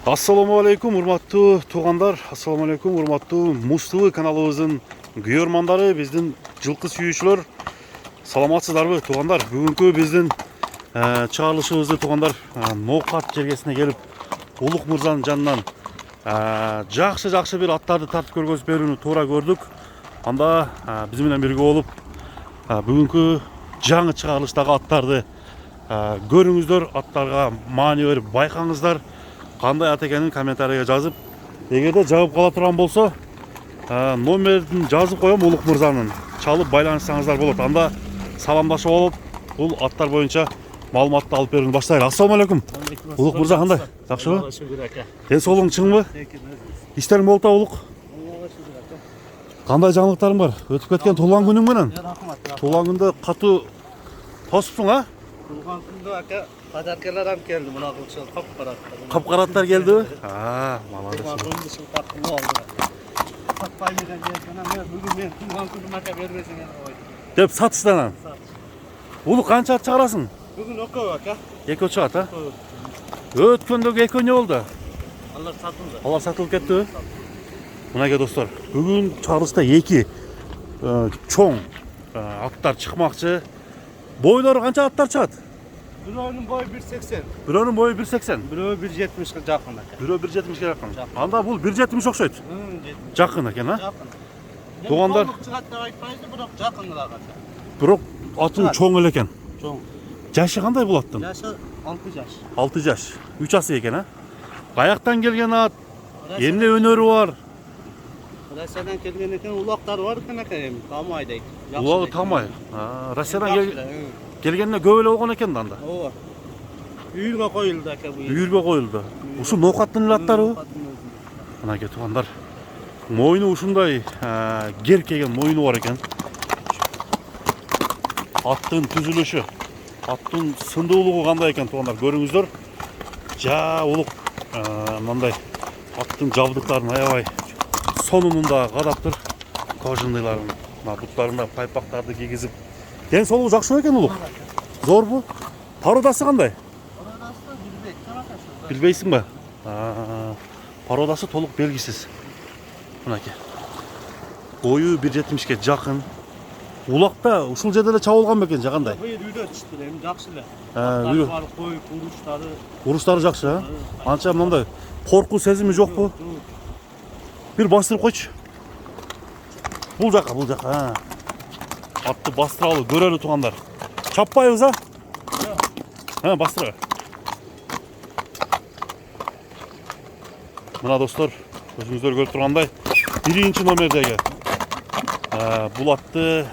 Assalamu alaikum урматтуу туугандар, assalamu alaikum урматтуу Муз ТВ каналыбыздын күйөрмандары, биздин жылкы сүйүүчүлөр. Саламатсыздарбы туугандар? Бүгүнкү биздин чыгарылышыбызды туугандар Ноокат жергесине келип, Улук мырзанын жанынан жакшы бир аттарды тартып көргөзүп берүүнү туура көрдүк. Анда биз менен бирге болуп бүгүнкү жаңы чыгарылыштагы аттарды көрүңүздөр, аттарга маани берип байкаңыздар. Кандай ат экенин комментарийге жазып, эгерде жагып кала турган болсо, номерин жазып коем, Улук мырзанын чалып байланышсаңыздар болот. Анда саламдашып алып, бул аттар боюнча маалыматты алып берүүнү баштайлы. Ассаламу алейкум. Улук мырза кандай? Жакшыбы? Ден соолугуң чыңбы? Иштериң болуп Улук? Кандай жаңылыктарың бар? Өтүп кеткен туулган күнүң менен? Туулган күндө катуу тосуптуң, а? Туулган күндө ака подаркалар алып келди. Мына кылчыл капкараттар. Капкараттар келдиби? Молодец. Туулган күндө тартып алды. Сатпай менен мен бүгүн мен туулган күнүм ака бербесең ой. Деп сатыштан. Улук канча ат чыгарасың? Бүгүн экөө ака. Экөө чыгат, а? Өткөндөгү экөө эмне болду? Алар сатылды. Алар сатылып кеттиби? Мынакей достор, бүгүн чыгарылышта эки чоң аттар чыкмакчы. Бойлору канча аттар чыгат? Бирөөнүн бою 1.80. Бирөөнүн бою 1.80. Бирөө 1.70ге жакын ака. Бирөө 1.70ге жакын. Анда бул 1.70 окшойт. 1.70. Жакын экен, а? Жакын. Туугандар чыгат деп айтпайсың, бирок жакыныраак ака. бирок атын чоң эле экен. Чоң. Жашы кандай бул аттын? Жашы 6 жаш. 6 жаш. 3 асы экен, а? Каяктан келген ат? Эмне өнөрү бар? Россиядан келген экен, улактары бар экен ака, эми тамай дейт. Улагы тамай. Россиядан келгенде көп эле болгон экен да анда. Ооба. Үйүргө коюлду ака бу. Үйүргө коюлду. Ушул Ноокаттын эле аттарыбы? Мынакей туугандар. Мойну ушундай керкеген мойну бар экен. Аттын түзүлүшү, аттын сындуулугу кандай экен туугандар, көрүңүздөр. Улук мындай аттын жабдыктарын аябай сонунунда кадаптыр. Кожаныйларын, буттарына пайпактарды кийгизип. Ден соолугу жакшы экен Улук. Зорбу? Породасы кандай? Породасы билбейт. Билбейсиңби? Породасы толук белгисиз. Мынакей. Бою 1.70ге жакын. Улакта ушул жерде эле чабылган бекен же кандай? Быйыл үйдө чыкты, эми жакшы эле. Үйдө. Кой, уруштары. Уруштары жакшы, а? Анча мындай коркуу сезими жокпу? Бир бастырып койчу. Бул жака, Атты бастыралы, көрөлү туугандар. Чаппайбыз, а? Бастыра. Мына достор, өзүңүздөр көрүп тургандай, 1-чи номердеги бул атты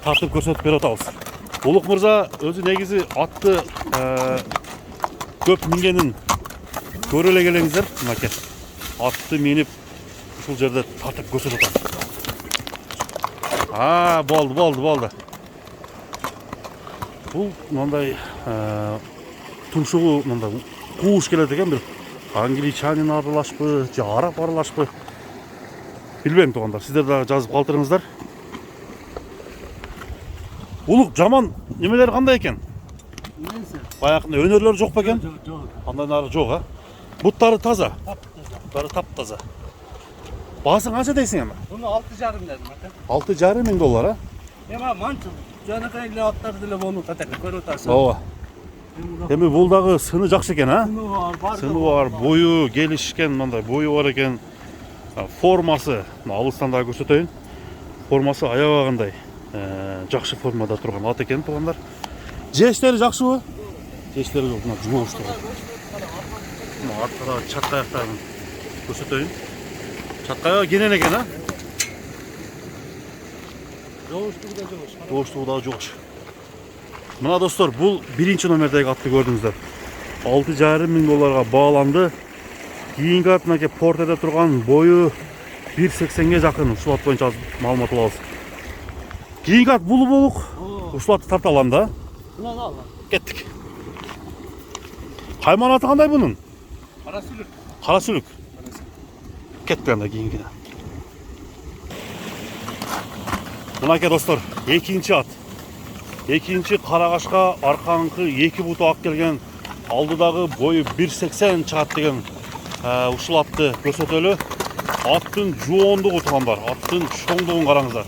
тартып көрсөтүп берип атабыз. Улук мырза өзү негизи атты көп мингенин көрө эле келеңиздер. Мынакей. Атты минип ушул жерде тартып көрсөтүп атат. Болду. Бул мындай тумшугу мындай кууш келет экен, бир англичанин аралашпы, же араб аралашпы. Билбейм туугандар, сиздер дагы жазып калтырыңыздар. Улук жаман немелери кандай экен? Баягы өнөрлөр жок бекен? Жок. Андай нары жок, а? Буттары таза. Буттары таптаза. Баасы канча дейсиң эми? Буну 6,5 дедим ака. 6,5 миң доллар, а? Эми манчыл жанакай эле аттар деле болуп атат, көрүп атасың. Ооба. Эми бул дагы сыны жакшы экен, а? Сыны бар, бою келишкен, мындай бою бар экен. Формасы, алыстан дагы көрсөтөйүн. Формасы аябагандай жакшы формада турган ат экен туугандар. Жештери жакшыбы? Жештери жок, мына жумаш турган. Мына аркада чатка аяктарын көрсөтөйүн. Чаткая кенен экен, а? Жооштугу дагы жок. Мына достор, бул 1-чи номердеги атты көрдүңүздөр. 6,5 миң долларга бааланды. Кийинки ат мынакей портеде турган, бою 1.80ге жакын. Ушул ат боюнча маалымат алабыз. Кийинки ат бул болук. Ушул атты тарта алам да. Кеттик. Кайман аты кандай бунун? Кара сүлүк. Кеттик анда кийинкине. Мынакей достор, 2-чи ат. Экинчи карагашка аркаңкы 2 буту ак келген, алдыдагы бою 1.80 чыгат деген ушул атты көрсөтөлү. Аттын жоондугу туугандар, аттын чоңдугун караңыздар.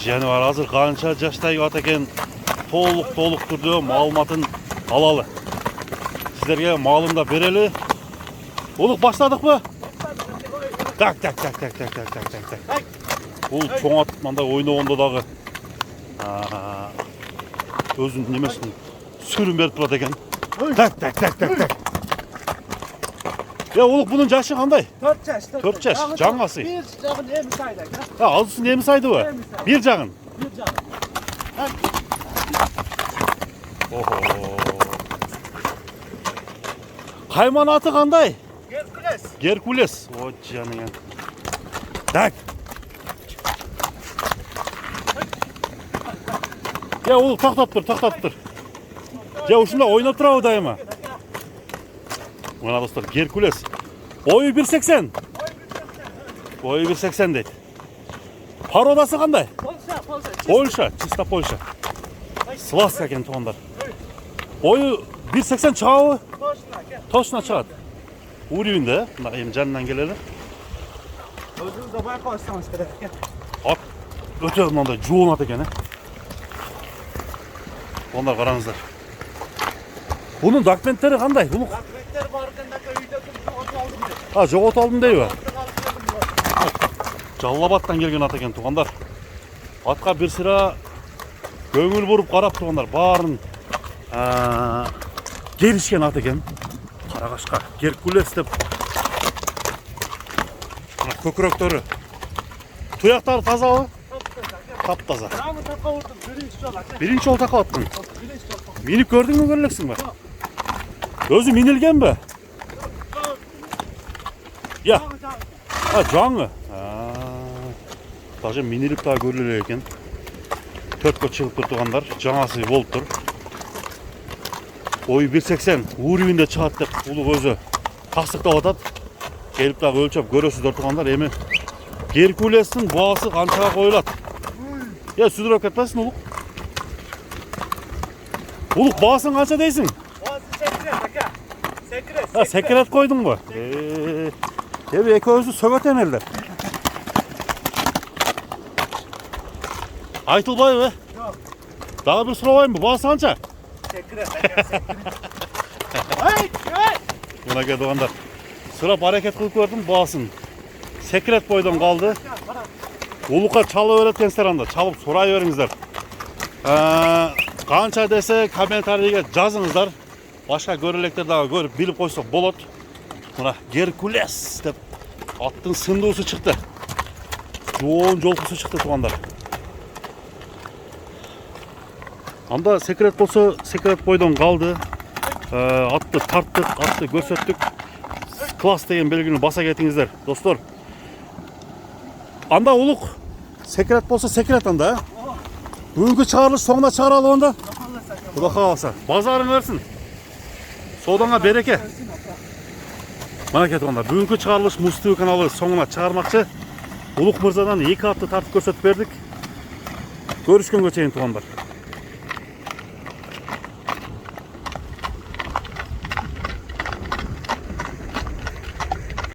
Жаныбар азыр канча жаштагы ат экен, толук түрдө маалыматын алалы. Сиздерге маалымда берели. Улук баштадыкпы? Так. Бул чоң ат мындай ойногондо дагы өзүнүн немесин сүрүн берип турат экен. Так. Ya улук bunun жашы кандай? 4 жаш. 4 жаш, жаңасы. Bir жагын эми сайда. Азысын эми сайдыбы? Бир жагын. Bir жагын. Охо. Кайман аты кандай? Геркулес. Геркулес. О, жаныңа. Так. Ya улук тактап тур. Ya ушунда ойноп турабы дайыма? Мына достор, Геркулес. Boyu 1.80. Boyu 1.80 дейт. Пародасы кандай? Польша, чисто Польша. Сласка экен туугандар. Boyu 1.80 чыгабы? Точно чыгат. Уровеньде, мына эми жанынан келели. Өзүңүз да байкабасаңыз керек экен. Ат өтө мындай жоон ат экен, Ондар караңыздар. Bunun документтери кандай? Улук. Документтер бар экен да үйдө жоготуп алдым. Жоготуп алдым дейби? Жалал-Абадтан келген ат экен туугандар. Атка бир сыра көңүл буруп карап туугандар, баарын келишкен ат экен. Карагашка Геркулес деп. Мына көкүрөктөрү. Туяктары тазабы? Таптаза. Жаңы такка урдум, биринчи жол ака. Биринчи жол такап аттың. Биринчи жол. Минип көрдүңбү, көрөлексиң ба? Өзү минилгенби? Я. Жаңы. Даже минилип дагы көрүлө экен. Төрткө чыгып тургандар, жаңасы болуп тур. Ой 1.80 уровеньде чыгат деп улук өзү тастыктап атат. Келип дагы өлчөп көрөсүздөр тургандар. Эми Геркулестин баасы канчага коюлат? Я сүдүрөп кетпесин улук. Улук баасын канча дейсиң? Секрет ака. Секрет койдуңбу? Эми экөөбүздү сөгөтөн элдер. Айтылбайбы? Жок. Дагы бир сурабаймбы? Баасы канча? Секрет ака. Ай! Мына туугандар. Сурап аракет кылып көрдүм баасын. Секрет бойдон калды. Улукка чалып беретсеңиздер анда, чалып сурай бериңиздер. Канча десе комментарийге жазыңыздар. Башка көрөлектер дагы көрүп билип койсо болот. Мына Геркулес деп аттын сындуусу чыкты. Жоон жолкусу чыкты туугандар. Анда секрет болсо, секрет бойдон калды. Атты тарттык, атты көрсөттүк. Класс деген белгини баса кетиңиздер, достор. Анда улук секрет болсо секрет анда. Бүгүнкү чыгарылыш соңуна чыгаралы анда. Кудай кааласа. Базарың берсин. Содаңа береке. Мына туугандар, бүгүнкү чыгарылыш Муз ТВ каналы соңуна чыгармакчы. Улук мырзадан 2 атты тартып көрсөтүп бердик. Көрүшкөнгө чейин туугандар.